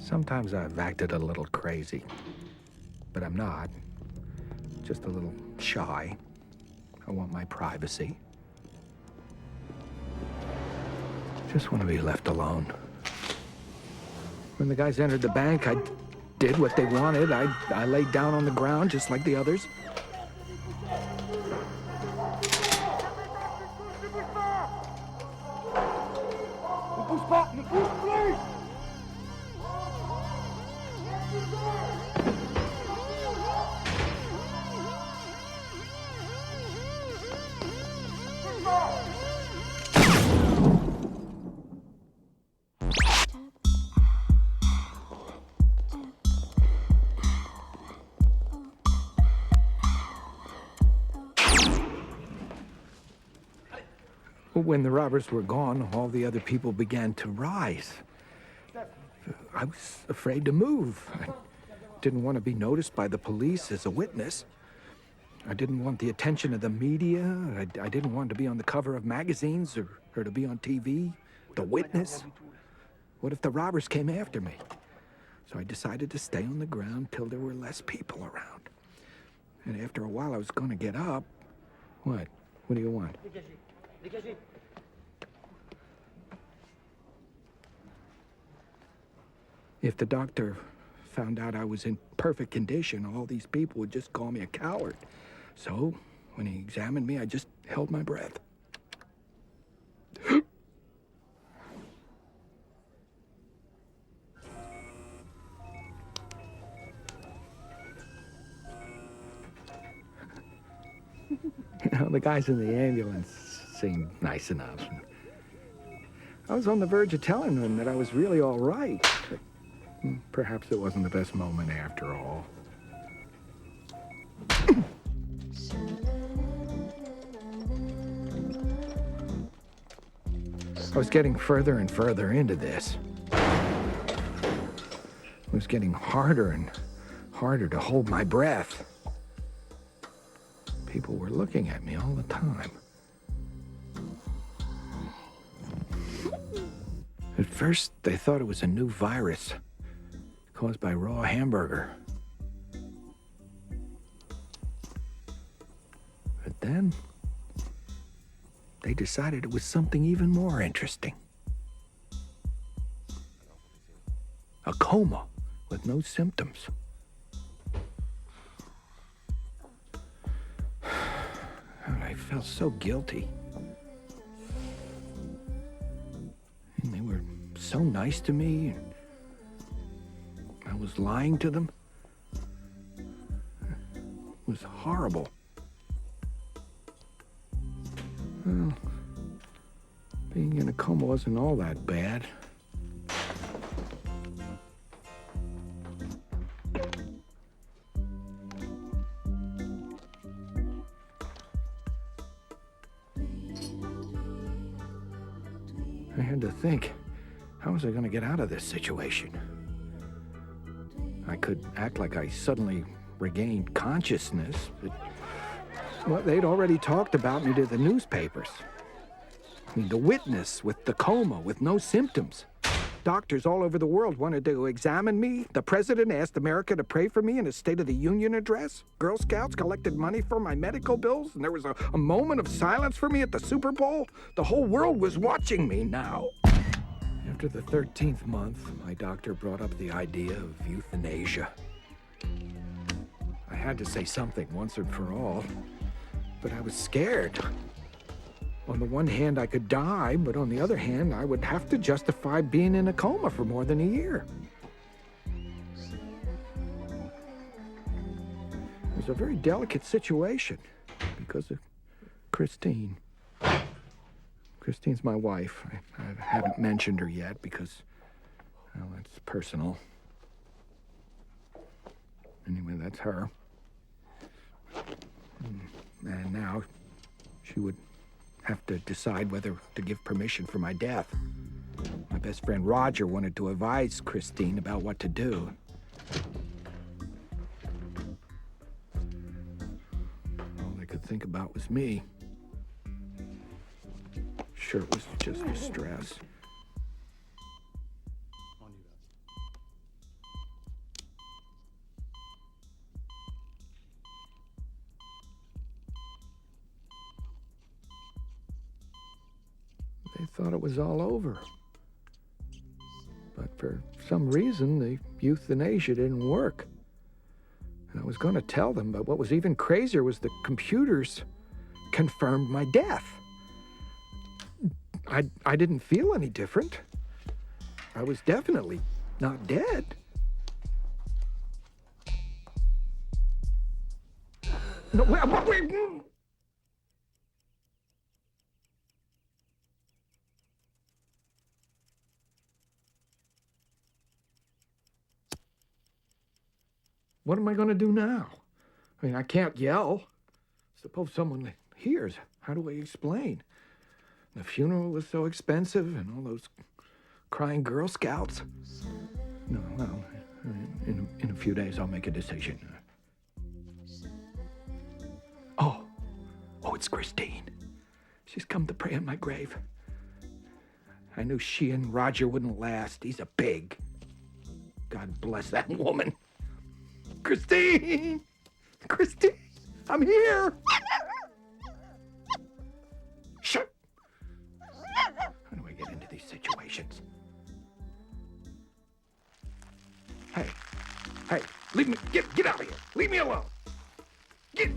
Sometimes I've acted a little crazy, but I'm not. Just a little shy. I want my privacy. Just want to be left alone. When the guys entered the bank, I did what they wanted. I laid down on the ground just like the others. When the robbers were gone, all the other people began to rise. I was afraid to move. I didn't want to be noticed by the police as a witness. I didn't want the attention of the media. I didn't want to be on the cover of magazines or to be on TV. The witness. What if the robbers came after me? So I decided to stay on the ground till there were less people around. And after a while, I was going to get up. What? What do you want? If the doctor found out I was in perfect condition, all these people would just call me a coward. So, when he examined me, I just held my breath. The guys in the ambulance seemed nice enough. I was on the verge of telling them that I was really all right. But perhaps it wasn't the best moment after all. I was getting further and further into this. It was getting harder and harder to hold my breath. People were looking at me all the time. At first, they thought it was a new virus caused by raw hamburger. But then, they decided it was something even more interesting. A coma with no symptoms. I felt so guilty. And they were so nice to me, and I was lying to them. It was horrible. Well, being in a coma wasn't all that bad. I had to think, how was I going to get out of this situation? I could act like I suddenly regained consciousness, but well, they'd already talked about me to the newspapers. I mean, the witness with the coma with no symptoms. Doctors all over the world wanted to examine me. The president asked America to pray for me in his State of the Union address. Girl Scouts collected money for my medical bills, and there was a moment of silence for me at the Super Bowl. The whole world was watching me now. After the 13th month, my doctor brought up the idea of euthanasia. I had to say something once and for all, but I was scared. On the one hand, I could die, but on the other hand, I would have to justify being in a coma for more than a year. It was a very delicate situation because of Christine. Christine's my wife. I haven't mentioned her yet because, well, it's personal. Anyway, that's her. And now she would have to decide whether to give permission for my death. My best friend Roger wanted to advise Christine about what to do. All I could think about was me. Sure, it was just distress. thought it was all over. But for some reason, the euthanasia didn't work. And I was going to tell them, but what was even crazier was the computers confirmed my death. I didn't feel any different. I was definitely not dead. No, wait. What am I going to do now? I mean, I can't yell. Suppose someone hears. How do I explain? The funeral was so expensive and all those crying Girl Scouts. No, well, in a few days I'll make a decision. Oh, it's Christine. She's come to pray on my grave. I knew she and Roger wouldn't last. He's a pig. God bless that woman. Christine! Christine! I'm here! Shut! How do I get into these situations? Hey, leave me, get out of here. Leave me alone. Get.